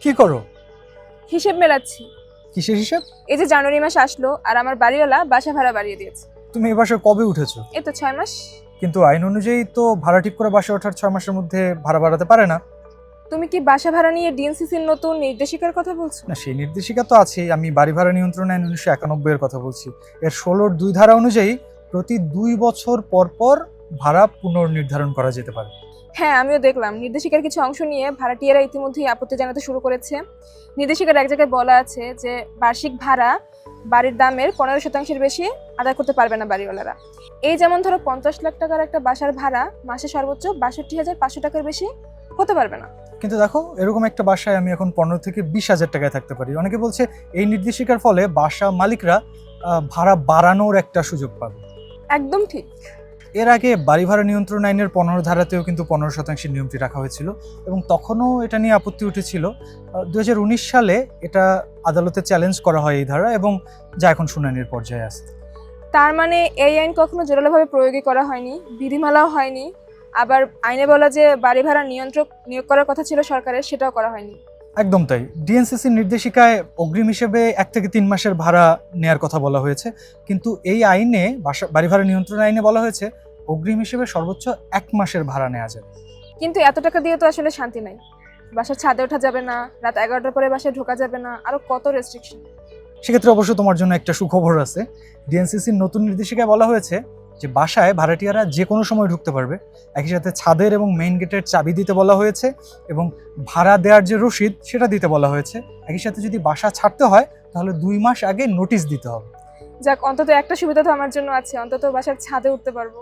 কি করো? হিসেব মেলাচ্ছি। কিসের হিসাব? এই যে জানুয়ারি মাস আসলো আর আমার বাড়িওয়ালা বাসা ভাড়া বাড়িয়ে দিয়েছে। তুমি এই বাসায় কবে উঠেছো? এই তো 6 মাস। কিন্তু আইন অনুযায়ী তো ভাড়া ঠিক করে বাসায় ওঠার 6 মাসের মধ্যে ভাড়া বাড়াতে পারে না। তুমি কি বাসা ভাড়া নিয়ে ডিএনসিসির নতুন নির্দেশিকার কথা বলছো? না, সেই নির্দেশিকা তো আছেই। আমি বাড়ি ভাড়া নিয়ন্ত্রণ আইন 1991 এর কথা বলছি। এর 16 2 ধারা অনুযায়ী প্রতি 2 বছর পর পর ভাড়া পুনর্নির্ধারণ করা যেতে পারে। হ্যাঁ, আমিও দেখলাম নির্দেশিকার কিছু অংশ নিয়ে ভাড়াটিয়ারা ইতিমধ্যেই আপত্তি জানাতে শুরু করেছে। নির্দেশিকার এক জায়গায় বলা আছে যে বার্ষিক ভাড়া বাড়ির দামের 15% বেশি আদায় করতে পারবে না বাড়িওয়ালারা। এই যেমন ধরো 50 লাখ টাকার একটা বাসার ভাড়া মাসে সর্বোচ্চ 62,500 টাকার বেশি হতে পারবে না। কিন্তু দেখো, এরকম একটা বাসায় আমি এখন 15 থেকে 20,000 টাকায় থাকতে পারি। অনেকে বলছে এই নির্দেশিকার ফলে বাসা মালিকরা ভাড়া বাড়ানোর একটা সুযোগ পাবে। একদম ঠিক। এর আগে বাড়ি ভাড়া নিয়ন্ত্রণ আইনের 15 ধারাতেও কিন্তু 15% নিয়মটি রাখা হয়েছিল এবং তখনও এটা নিয়ে আপত্তি উঠেছিল। 2019 সালে এটা আদালতে চ্যালেঞ্জ করা হয় এই ধারা, এবং যা এখন শুনানির পর্যায়ে আছে। তার মানে এই আইন কখনো জোরালোভাবে প্রয়োগই করা হয়নি, বিধিমালাও হয়নি। আবার আইনে বলা যে বাড়ি ভাড়া নিয়ন্ত্রক নিয়োগ করার কথা ছিল সরকারের, সেটাও করা হয়নি। একদম তাই। ডিএনসিসির নির্দেশিকায় অগ্রিম হিসেবে 1 থেকে 3 মাসের ভাড়া নেয়ার কথা বলা হয়েছে, কিন্তু এই আইনে বাড়ি ভাড়া নিয়ন্ত্রণ আইনে বলা হয়েছে অগ্রিম হিসেবে সর্বোচ্চ 1 মাসের ভাড়া নেওয়া যাবে। কিন্তু এত টাকা দিয়ে তো আসলে শান্তি নাই। বাসার ছাদে ওঠা যাবে না, রাত 11টার পরে বাসায় ঢোকা যাবে না, আরো কত রেস্ট্রিকশন। সেক্ষেত্রে অবশ্য তোমার জন্য একটা সুখবর আছে। ডিএনসিসির নতুন নির্দেশিকায় বলা হয়েছে যে বাসায় ভাড়াটিয়ারা যে কোনো সময় ঢুকতে পারবে। একই সাথে ছাদের এবং মেইন গেটের চাবি দিতে বলা হয়েছে এবং ভাড়া দেওয়ার যে রসিদ সেটা দিতে বলা হয়েছে। একই সাথে যদি বাসা ছাড়তে হয় তাহলে 2 মাস আগে নোটিশ দিতে হবে। যাক, অন্তত একটা সুবিধা তো আমার জন্য আছে, অন্তত বাসার ছাদে উঠতে পারবো।